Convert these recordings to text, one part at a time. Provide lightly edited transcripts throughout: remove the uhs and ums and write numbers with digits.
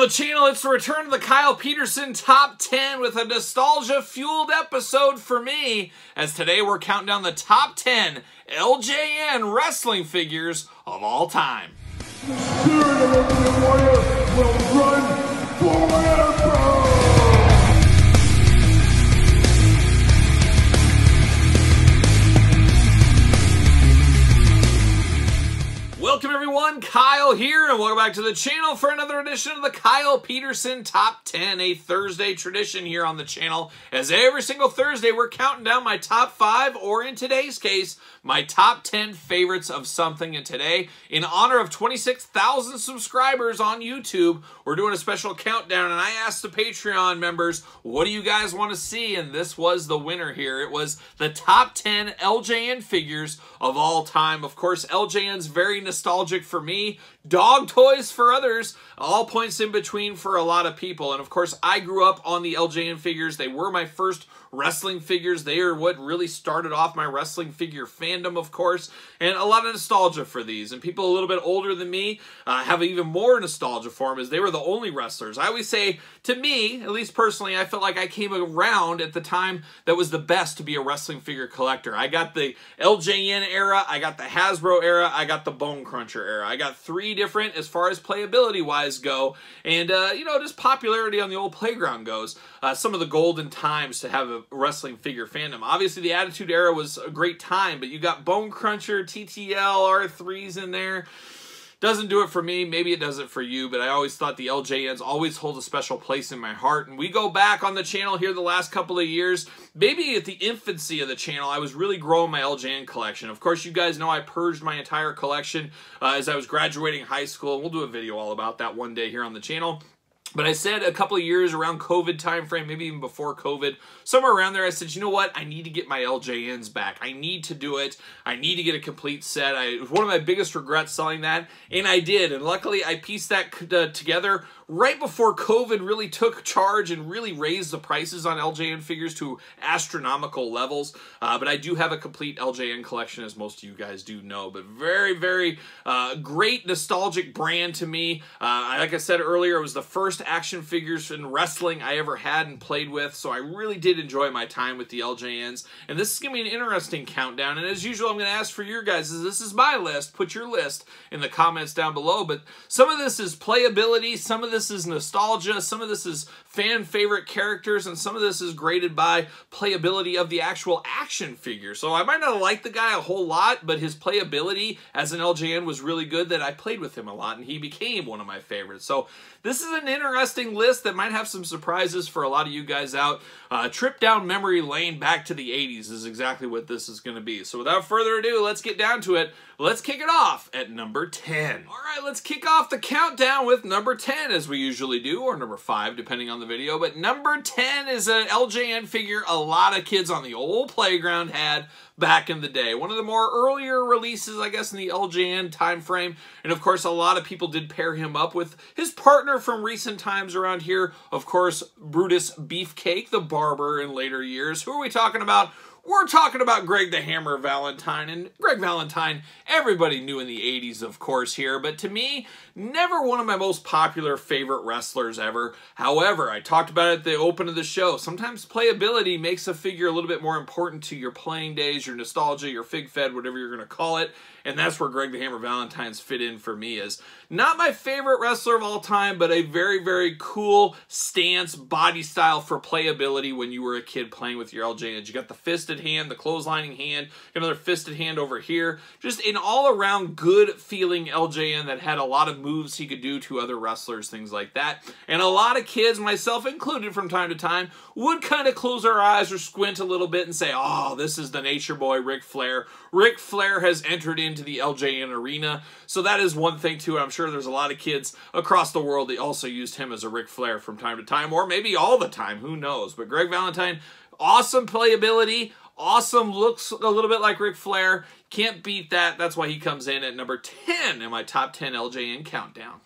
Hello channel, it's the return of the Kyle Peterson Top 10 with a nostalgia-fueled episode for me, as today we're counting down the top 10 LJN wrestling figures of all time. The spirit of Ultimate Warrior will run forever! Welcome everyone, Kyle here, and welcome back to the channel for another edition of the Kyle Peterson Top 10, a Thursday tradition here on the channel, as every single Thursday we're counting down my top 5, or in today's case, my top 10 favorites of something. And today, in honor of 26,000 subscribers on YouTube, we're doing a special countdown, and I asked the Patreon members, what do you guys want to see? And this was the winner here. It was the top 10 LJN figures of all time. Of course, LJN's very nostalgic for me, dog toys for others, all points in between for a lot of people. And of course, I grew up on the LJN figures. They were my first wrestling figures. They are what really started off my wrestling figure fandom, of course, and a lot of nostalgia for these. And people a little bit older than me have even more nostalgia for them, as they were the only wrestlers. I always say, to me, at least personally, I felt like I came around at the time that was the best to be a wrestling figure collector. I got the LJN era, I got the Hasbro era, I got the Bone Cruncher era. I got 3 different as far as playability-wise go, and, you know, just popularity on the old playground goes. Some of the golden times to have a wrestling figure fandom. Obviously, the Attitude Era was a great time, but you got Bone Cruncher, TTL, R3s in there. Doesn't do it for me. Maybe it does it for you, but I always thought the LJNs always hold a special place in my heart. And we go back on the channel here the last couple of years, maybe at the infancy of the channel, I was really growing my LJN collection. Of course, you guys know I purged my entire collection as I was graduating high school. We'll do a video all about that one day here on the channel. But I said a couple of years around COVID time frame, maybe even before COVID, somewhere around there, I said, you know what? I need to get my LJNs back. I need to do it. I need to get a complete set. It was one of my biggest regrets selling that, and I did. And luckily, I pieced that together right before COVID really took charge and really raised the prices on LJN figures to astronomical levels. But I do have a complete LJN collection, as most of you guys do know. But very, very great nostalgic brand to me. Like I said earlier, it was the first action figures in wrestling I ever had and played with, so I really did enjoy my time with the LJNs. And this is going to be an interesting countdown, and as usual, I'm going to ask for your guys'. This is my list. Put your list in the comments down below, but some of this is playability, some of this is nostalgia, some of this is fan favorite characters, and some of this is graded by playability of the actual action figure. So I might not like the guy a whole lot, but his playability as an LJN was really good that I played with him a lot, and he became one of my favorites. So this is an interesting list that might have some surprises for a lot of you guys out. Trip down memory lane back to the 80s is exactly what this is going to be. So without further ado, let's get down to it. Let's kick it off at number 10. All right, let's kick off the countdown with number 10, as we usually do, or number 5, depending on the video. But number 10 is an LJN figure a lot of kids on the old playground had back in the day. One of the more earlier releases, I guess, in the LJN time frame. And of course, a lot of people did pair him up with his partner from recent times around here. Of course, Brutus Beefcake, the barber in later years. Who are we talking about? We're talking about Greg the Hammer Valentine. And Greg Valentine, everybody knew in the 80s, of course, here. But to me, never one of my most popular favorite wrestlers ever. However, I talked about it at the open of the show. Sometimes playability makes a figure a little bit more important to your playing days, your nostalgia, your fig fed, whatever you're going to call it. And that's where Greg the Hammer Valentine's fit in for me, as not my favorite wrestler of all time, but a very, very cool stance, body style for playability when you were a kid playing with your LJNs. You got the fisted hand, the clotheslining hand, another fisted hand over here. Just an all-around good-feeling LJN that had a lot of moves he could do to other wrestlers, things like that. And a lot of kids, myself included from time to time, would kind of close our eyes or squint a little bit and say, oh, this is the Nature Boy, Ric Flair. Ric Flair has entered into the LJN arena. So that is one thing, too. I'm sure there's a lot of kids across the world that also used him as a Ric Flair from time to time, or maybe all the time. Who knows? But Greg Valentine, awesome playability, awesome, looks a little bit like Ric Flair. Can't beat that. That's why he comes in at number 10 in my top 10 LJN countdown.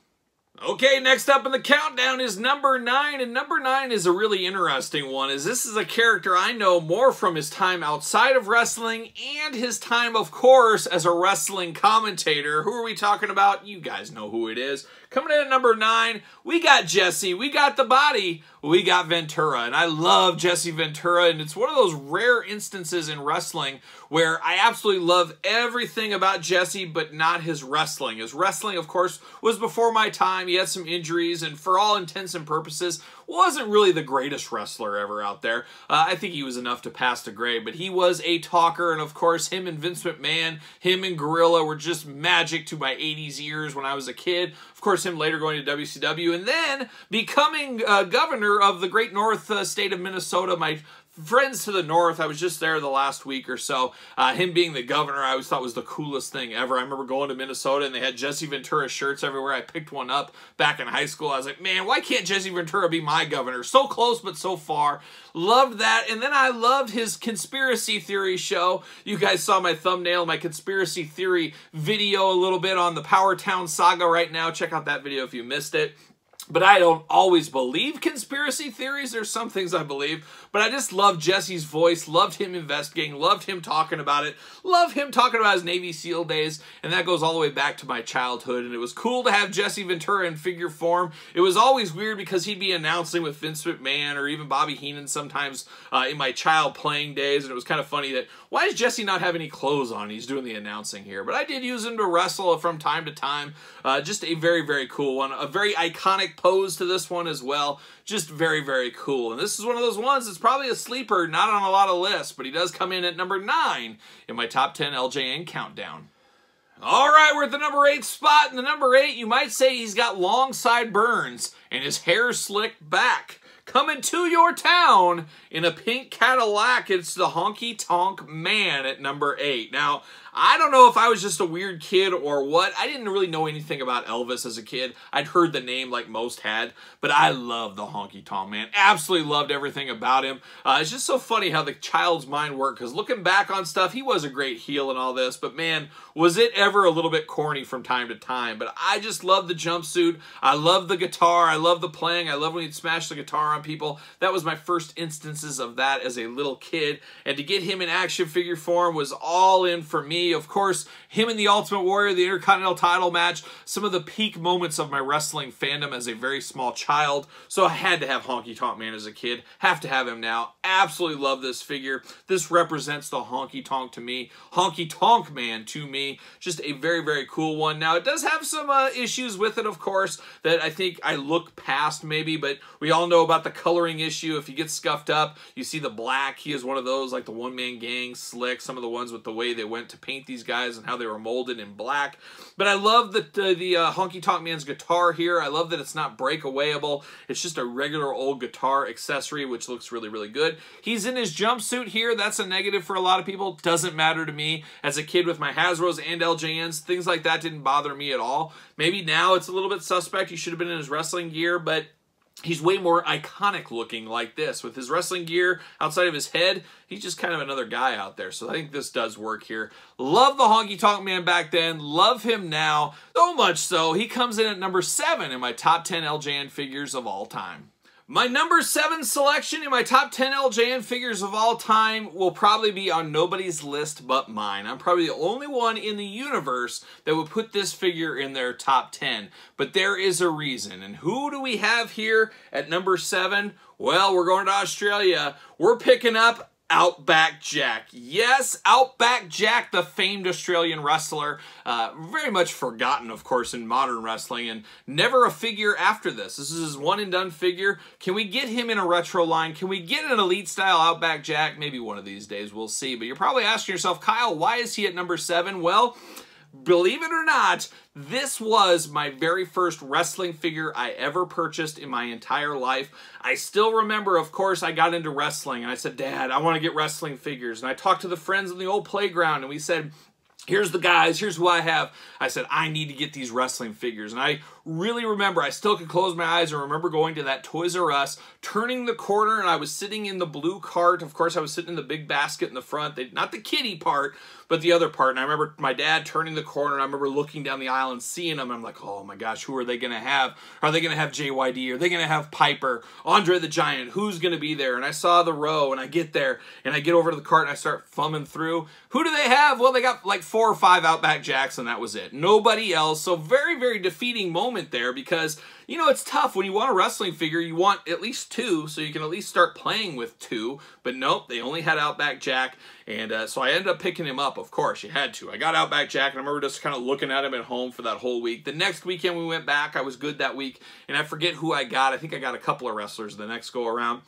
Okay, next up in the countdown is number 9, and number 9 is a really interesting one, as this is a character I know more from his time outside of wrestling and his time, of course, as a wrestling commentator. Who are we talking about? You guys know who it is. Coming in at number 9, we got Jesse, we got the body, we got Ventura, and I love Jesse Ventura, and it's one of those rare instances in wrestling where I absolutely love everything about Jesse, but not his wrestling. His wrestling, of course, was before my time. He had some injuries, and for all intents and purposes, wasn't really the greatest wrestler ever out there. I think he was enough to pass the grade, but he was a talker, and of course, him and Vince McMahon, him and Gorilla were just magic to my 80s ears when I was a kid. Of course, him later going to WCW, and then becoming governor of the great north state of Minnesota. My friends to the north, I was just there the last week or so. Him being the governor, I always thought was the coolest thing ever. I remember going to Minnesota and they had Jesse Ventura shirts everywhere. I picked one up back in high school. I was like, man, why can't Jesse Ventura be my governor? So close, but so far. Loved that. And then I loved his conspiracy theory show. You guys saw my thumbnail, my conspiracy theory video a little bit on the Power Town Saga right now. Check out that video if you missed it. But I don't always believe conspiracy theories. There's some things I believe. But I just loved Jesse's voice, loved him investigating, loved him talking about it, loved him talking about his Navy SEAL days, and that goes all the way back to my childhood. And it was cool to have Jesse Ventura in figure form. It was always weird because he'd be announcing with Vince McMahon or even Bobby Heenan sometimes in my child playing days, and it was kind of funny that, why does Jesse not have any clothes on? He's doing the announcing here. But I did use him to wrestle from time to time. Just a very, very cool one. A very iconic pose to this one as well. Just very, very cool. And this is one of those ones that's probably a sleeper, not on a lot of lists, but he does come in at number 9 in my top 10 LJN countdown. All right, we're at the number 8 spot. And the number 8, you might say he's got long sideburns and his hair slicked back. Coming to your town in a pink Cadillac, it's the Honky Tonk Man at number 8. Now, I don't know if I was just a weird kid or what. I didn't really know anything about Elvis as a kid. I'd heard the name like most had, but I love the Honky Tonk Man. Absolutely loved everything about him. It's just so funny how the child's mind worked, because looking back on stuff, he was a great heel and all this, but man, was it ever a little bit corny from time to time. But I just love the jumpsuit. I love the guitar. I love the playing. I love when he'd smash the guitar on people. That was my first instances of that as a little kid, and to get him in action figure form was all in for me. Of course, him and the Ultimate Warrior, the Intercontinental title match, some of the peak moments of my wrestling fandom as a very small child. So I had to have Honky Tonk Man as a kid. Have to have him now. Absolutely love this figure. This represents the Honky Tonk to me. Honky Tonk Man to me. Just a very, very cool one. Now, it does have some issues with it, of course, that I think I look past maybe, but we all know about the coloring issue. If you get scuffed up, you see the black. He is one of those, like the One Man Gang, Slick, some of the ones with the way they went to paint these guys and how they were molded in black. But I love the Honky Tonk Man's guitar here. I love that it's not breakawayable. It's just a regular old guitar accessory, which looks really, really good. He's in his jumpsuit here. That's a negative for a lot of people. Doesn't matter to me. As a kid with my Hasbros and LJNs, things like that didn't bother me at all. Maybe now it's a little bit suspect. He should have been in his wrestling gear, but he's way more iconic looking like this. With his wrestling gear outside of his head, he's just kind of another guy out there. So I think this does work here. Love the Honky Tonk Man back then. Love him now. So much so, he comes in at number 7 in my top 10 LJN figures of all time. My number 7 selection in my top 10 LJN figures of all time will probably be on nobody's list but mine. I'm probably the only one in the universe that would put this figure in their top 10. But there is a reason. And who do we have here at number 7? Well, we're going to Australia. We're picking up Outback Jack. Yes, Outback Jack, the famed Australian wrestler. Very much forgotten, of course, in modern wrestling, and never a figure after this. This is his one-and-done figure. Can we get him in a retro line? Can we get an elite-style Outback Jack? Maybe one of these days, we'll see. But you're probably asking yourself, Kyle, why is he at number 7? Well, believe it or not, this was my very first wrestling figure I ever purchased in my entire life. I still remember, of course, I got into wrestling, and I said, Dad, I want to get wrestling figures. And I talked to the friends in the old playground, and we said, here's the guys, here's who I have. I said, I need to get these wrestling figures. And I really remember, I still could close my eyes and remember going to that Toys R Us, turning the corner, and I was sitting in the blue cart. Of course, I was sitting in the big basket in the front, not the kiddie part, but the other part. And I remember my dad turning the corner, and I remember looking down the aisle and seeing them. And I'm like, oh my gosh, who are they going to have? Are they going to have JYD? Are they going to have Piper? Andre the Giant? Who's going to be there? And I saw the row, and I get there, and I get over to the cart, and I start thumbing through. Who do they have? Well, they got like 4 or 5 Outback Jacks, and that was it. Nobody else. So very, very defeating moment there, because, you know, it's tough. When you want a wrestling figure, you want at least 2, so you can at least start playing with 2. But nope, they only had Outback Jack, and so I ended up picking him up. Of course, you had to. I got Outback Jack, and I remember just kind of looking at him at home for that whole week. The next weekend we went back, I was good that week, and I forget who I got. I think I got a couple of wrestlers the next go around.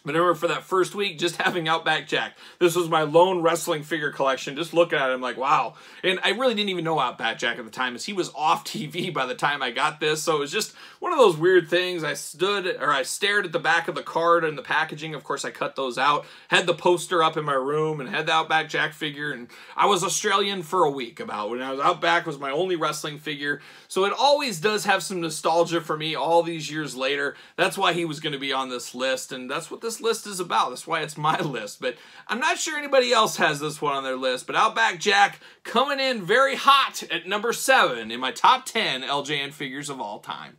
But I remember for that first week, just having Outback Jack. This was my lone wrestling figure collection. Just looking at him like, wow. And I really didn't even know Outback Jack at the time, as he was off TV by the time I got this. So it was just one of those weird things. I stared at the back of the card and the packaging. Of course, I cut those out. Had the poster up in my room and had the Outback Jack figure. And I was Australian for a week about when I was Outback was my only wrestling figure. So it always does have some nostalgia for me all these years later. That's why he was going to be on this list. And that's what this list is about. That's why it's my list. But I'm not sure anybody else has this one on their list. But Outback Jack coming in very hot at number 7 in my top 10 LJN figures of all time.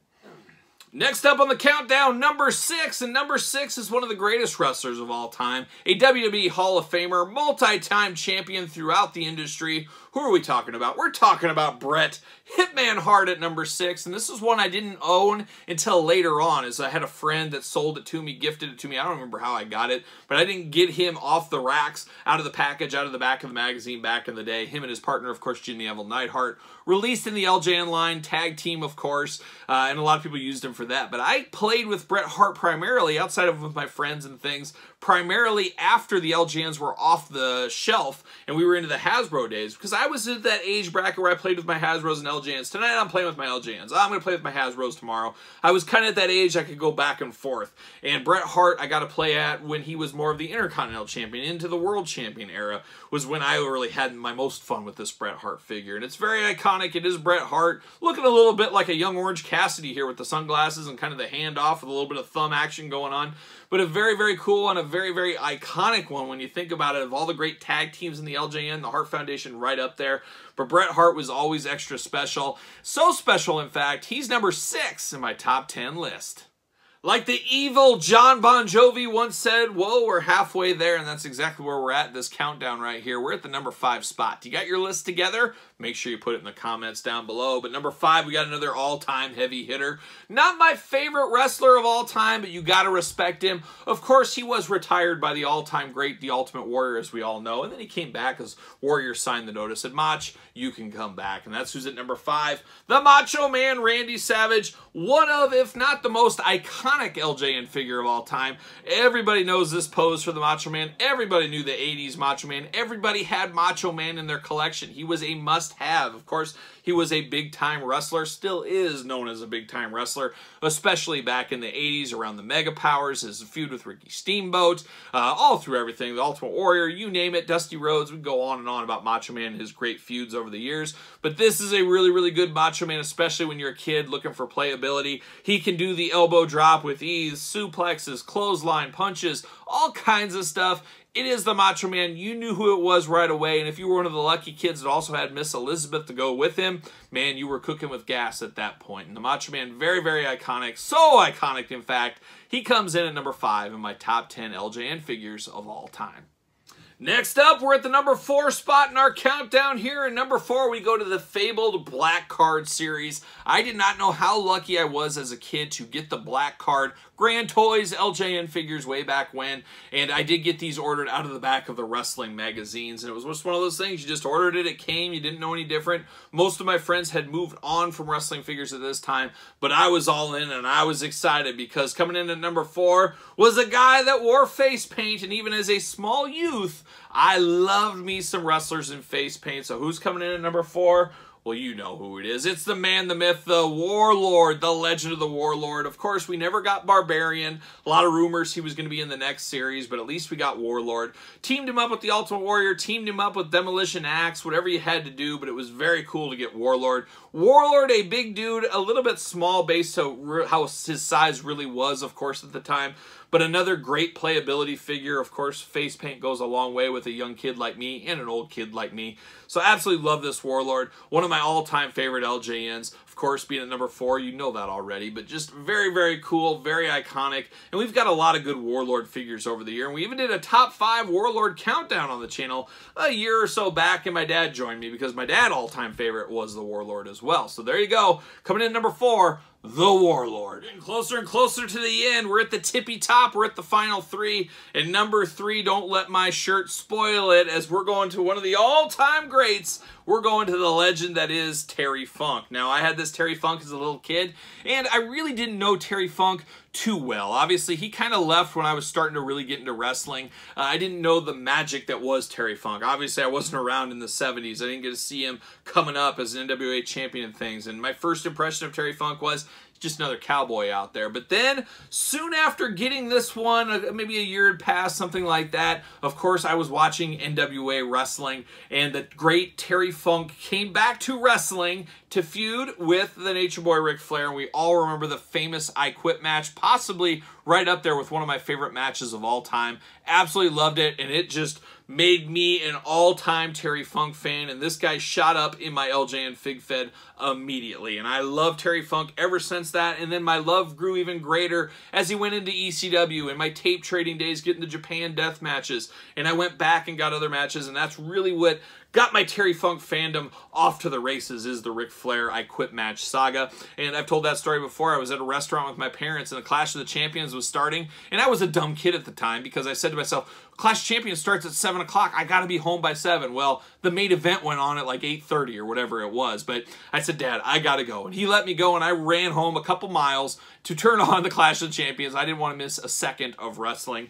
Next up on the countdown, number 6, and number 6 is one of the greatest wrestlers of all time, a WWE Hall of Famer, multi-time champion throughout the industry. Who are we talking about? We're talking about Bret Hitman Hart at number 6, and this is one I didn't own until later on, as I had a friend that sold it to me, gifted it to me. I don't remember how I got it, but I didn't get him off the racks, out of the package, out of the back of the magazine back in the day. Him and his partner, of course, Jimmy Neville Neidhart, released in the LJN line, tag team, of course, and a lot of people used him for that. But I played with Bret Hart primarily, outside of with my friends and things, primarily after the LJNs were off the shelf and we were into the Hasbro days, because I was at that age bracket where I played with my Hasbros and LJNs. Tonight I'm playing with my LJNs. I'm going to play with my Hasbros tomorrow. I was kind of at that age I could go back and forth. And Bret Hart I got to play at when he was more of the Intercontinental Champion, into the World Champion era, was when I really had my most fun with this Bret Hart figure. And it's very iconic. It is Bret Hart, looking a little bit like a young Orange Cassidy here with the sunglasses and kind of the handoff with a little bit of thumb action going on. But a very, very cool and a very, very iconic one when you think about it, of all the great tag teams in the LJN, the Hart Foundation right up there. But Bret Hart was always extra special. So special, in fact, he's number 6 in my top 10 list. Like the evil John Bon Jovi once said, whoa, we're halfway there, and that's exactly where we're at this countdown right here. We're at the number 5 spot. You got your list together? Make sure you put it in the comments down below. But number 5, we got another all-time heavy hitter. Not my favorite wrestler of all time, but you got to respect him. Of course, he was retired by the all-time great, The Ultimate Warrior, as we all know. And then he came back as Warrior signed the notice. Said, Mach, you can come back. And that's who's at number 5. The Macho Man, Randy Savage. One of, if not the most iconic LJN figure of all time. Everybody knows this pose for the Macho Man. Everybody knew the 80s Macho Man. Everybody had Macho Man in their collection. He was a must-have. Of course, he was a big-time wrestler, still is known as a big-time wrestler, especially back in the 80s around the Mega Powers, his feud with Ricky Steamboat, all through everything, the Ultimate Warrior, you name it, Dusty Rhodes. We go on and on about Macho Man and his great feuds over the years, but this is a really, really good Macho Man, especially when you're a kid looking for playability. He can do the elbow drop with ease, suplexes, clothesline, punches, all kinds of stuff. It is the Macho Man. You knew who it was right away, and if you were one of the lucky kids that also had Miss Elizabeth to go with him, man, you were cooking with gas at that point. And the Macho Man, very, very iconic. So iconic, in fact, he comes in at number 5 in my top 10 LJN figures of all time. Next up, we're at the number 4 spot in our countdown here. And number 4, we go to the fabled Black Card series. I did not know how lucky I was as a kid to get the Black Card Grand Toys LJN figures way back when, and I did get these ordered out of the back of the wrestling magazines, and it was just one of those things. You just ordered it, it came, you didn't know any different. Most of my friends had moved on from wrestling figures at this time, but I was all in, and I was excited because coming in at number 4 was a guy that wore face paint, and even as a small youth, I loved me some wrestlers in face paint. So who's coming in at number 4? Well, you know who it is. It's the man, the myth, the Warlord, the legend of the Warlord. Of course, we never got Barbarian. A lot of rumors he was going to be in the next series, but at least we got Warlord. Teamed him up with the Ultimate Warrior, teamed him up with Demolition Axe, whatever you had to do, but it was very cool to get Warlord. Warlord, a big dude, a little bit small based on how his size really was, of course, at the time. But another great playability figure. Of course, face paint goes a long way with a young kid like me and an old kid like me. So I absolutely love this Warlord. One of my all-time favorite LJNs. Of course, being at number 4, you know that already. But just very, very cool, very iconic. And we've got a lot of good Warlord figures over the year. And we even did a top 5 Warlord countdown on the channel a year or so back. And my dad joined me because my dad's all-time favorite was the Warlord as well. So there you go. Coming in at number 4, the Warlord. Getting closer and closer to the end. We're at the tippy top. We're at the final 3. And number 3, don't let my shirt spoil it, as we're going to one of the all-time greats. We're going to the legend that is Terry Funk. Now, I had this Terry Funk as a little kid, and I really didn't know Terry Funk too well. Obviously, he kind of left when I was starting to really get into wrestling. I didn't know the magic that was Terry Funk. Obviously, I wasn't around in the 70s. I didn't get to see him coming up as an NWA champion and things. And my first impression of Terry Funk was just another cowboy out there. But then, soon after getting this one, maybe a year had passed, something like that, of course, I was watching NWA wrestling, and the great Terry Funk came back to wrestling to feud with the Nature Boy Ric Flair, and we all remember the famous I Quit match, possibly right up there with one of my favorite matches of all time. Absolutely loved it, and it just made me an all-time Terry Funk fan, and this guy shot up in my LJN Fig Fed immediately. And I love Terry Funk ever since that, and then my love grew even greater as he went into ECW and my tape trading days, getting the Japan death matches, and I went back and got other matches, and that's really what got my Terry Funk fandom off to the races, is the Ric Flair I Quit match saga. And I've told that story before. I was at a restaurant with my parents and the Clash of the Champions was starting, and I was a dumb kid at the time because I said to myself, Clash of Champions starts at 7 o'clock. I got to be home by 7. Well, the main event went on at like 8:30 or whatever it was, but I said, Dad, I got to go. And he let me go, and I ran home a couple miles to turn on the Clash of the Champions. I didn't want to miss a second of wrestling.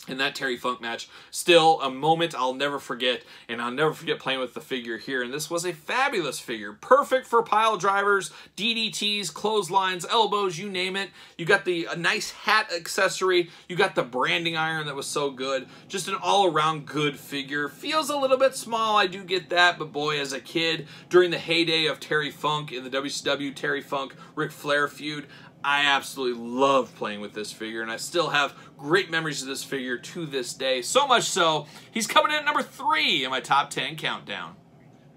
And that Terry Funk match, still a moment I'll never forget, and I'll never forget playing with the figure here. And this was a fabulous figure, perfect for pile drivers, DDTs, clotheslines, elbows, you name it. You got the nice hat accessory, you got the branding iron that was so good. Just an all-around good figure. Feels a little bit small, I do get that, but boy, as a kid, during the heyday of Terry Funk in the WCW Terry Funk Ric Flair feud, I absolutely loved playing with this figure, and I still have great memories of this figure to this day. So much so, he's coming in at number 3 in my top 10 countdown.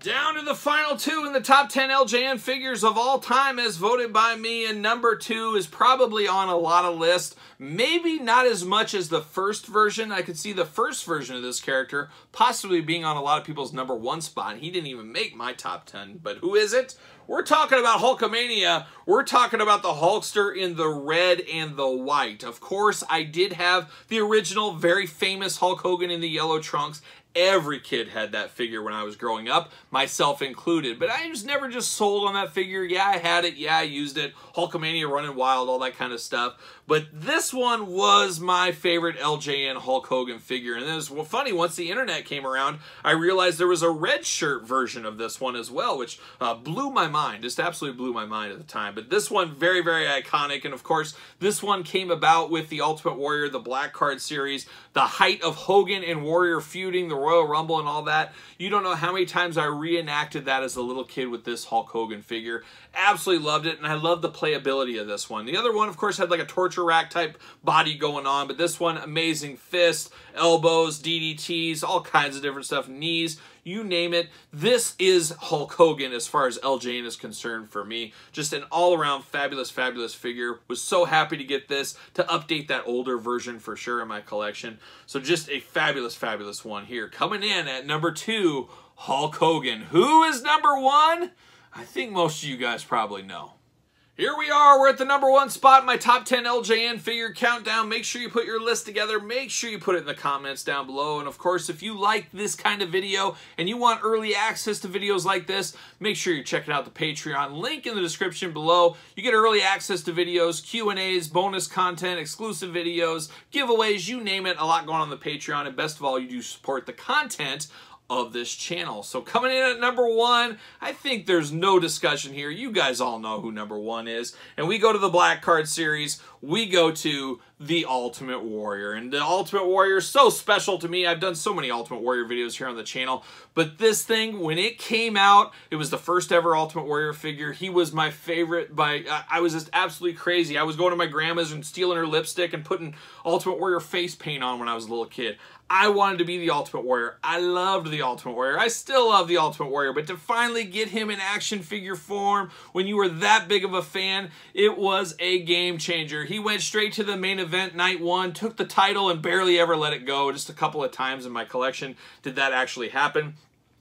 Down to the final 2 in the top 10 LJN figures of all time as voted by me, and number 2 is probably on a lot of lists. Maybe not as much as the first version. I could see the first version of this character possibly being on a lot of people's number 1 spot. He didn't even make my top 10, but who is it? We're talking about Hulkamania. We're talking about the Hulkster in the red and the white. Of course, I did have the original, very famous Hulk Hogan in the yellow trunks. Every kid had that figure when I was growing up, myself included. But I was never just sold on that figure. Yeah, I had it. Yeah, I used it. Hulkamania running wild, all that kind of stuff. But this one was my favorite LJN Hulk Hogan figure. And it was funny, once the internet came around, I realized there was a red shirt version of this one as well, which blew my mind. Just absolutely blew my mind at the time. But this one, very, very iconic. And of course, this one came about with the Ultimate Warrior, the Black Card series, the height of Hogan and Warrior feuding, the Royal Rumble and all that. You don't know how many times I reenacted that as a little kid with this Hulk Hogan figure. Absolutely loved it, and I love the playability of this one. The other one, of course, had like a torture rack type body going on, but this one, amazing fists, elbows, DDTs, all kinds of different stuff, knees, you name it. This is Hulk Hogan as far as LJN is concerned for me. Just an all-around fabulous, fabulous figure. Was so happy to get this to update that older version for sure in my collection. So just a fabulous, fabulous one here. Coming in at number 2, Hulk Hogan. Who is number 1? I think most of you guys probably know. Here we are, we're at the number 1 spot in my top 10 LJN figure countdown. Make sure you put your list together. Make sure you put it in the comments down below. And of course, if you like this kind of video and you want early access to videos like this, make sure you're checking out the Patreon. Link in the description below. You get early access to videos, Q&As, bonus content, exclusive videos, giveaways, you name it. A lot going on the Patreon. And best of all, you do support the content of this channel. So coming in at number 1, I think there's no discussion here. You guys all know who number 1 is. And we go to the Black Card Series. We go to the Ultimate Warrior. And the Ultimate Warrior is so special to me. I've done so many Ultimate Warrior videos here on the channel. But this thing, when it came out, it was the first ever Ultimate Warrior figure. He was my favorite. I was just absolutely crazy. I was going to my grandma's and stealing her lipstick and putting Ultimate Warrior face paint on when I was a little kid. I wanted to be the Ultimate Warrior. I loved the Ultimate Warrior. I still love the Ultimate Warrior, but to finally get him in action figure form when you were that big of a fan, it was a game changer. He went straight to the main event night 1, took the title, and barely ever let it go. Just a couple of times in my collection did that actually happen.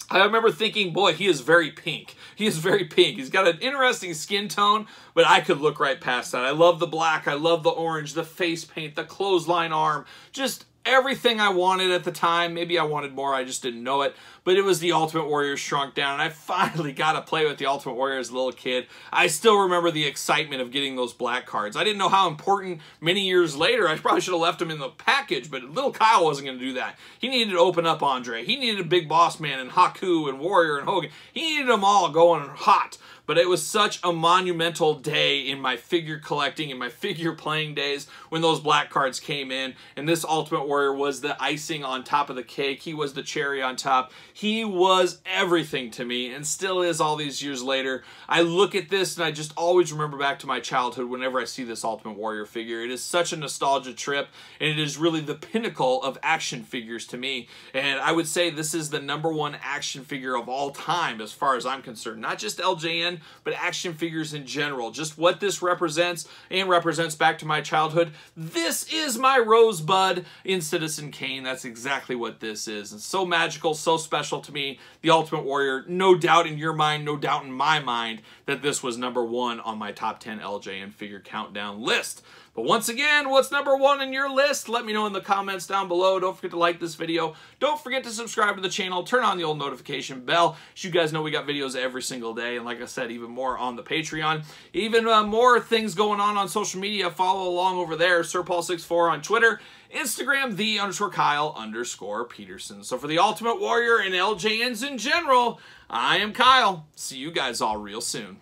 I remember thinking, boy, he is very pink. He is very pink. He's got an interesting skin tone, but I could look right past that. I love the black. I love the orange, the face paint, the clothesline arm. Just everything I wanted at the time. Maybe I wanted more, I just didn't know it. But it was the Ultimate Warrior shrunk down, and I finally got to play with the Ultimate Warrior as a little kid. I still remember the excitement of getting those black cards. I didn't know how important many years later. I probably should have left them in the package, but little Kyle wasn't going to do that. He needed to open up Andre. He needed a Big Boss Man and Haku and Warrior and Hogan. He needed them all going hot. But it was such a monumental day in my figure collecting, in my figure playing days, when those black cards came in. And this Ultimate Warrior was the icing on top of the cake. He was the cherry on top. He was everything to me, and still is all these years later. I look at this and I just always remember back to my childhood whenever I see this Ultimate Warrior figure. It is such a nostalgia trip, and it is really the pinnacle of action figures to me. And I would say this is the #1 action figure of all time as far as I'm concerned. Not just LJN, but action figures in general. Just what this represents, and represents back to my childhood. This is my Rosebud in Citizen Kane. That's exactly what this is. It's so magical, so special to me. The Ultimate Warrior, no doubt in your mind, no doubt in my mind, that this was #1 on my top 10 LJN figure countdown list. But once again, what's #1 in your list? Let me know in the comments down below. Don't forget to like this video. Don't forget to subscribe to the channel. Turn on the old notification bell. As you guys know, we got videos every single day. And like I said, even more on the Patreon. Even more things going on social media. Follow along over there. SirPaul64 on Twitter. Instagram, _Kyle_Peterson. So for the Ultimate Warrior and LJNs in general, I am Kyle. See you guys all real soon.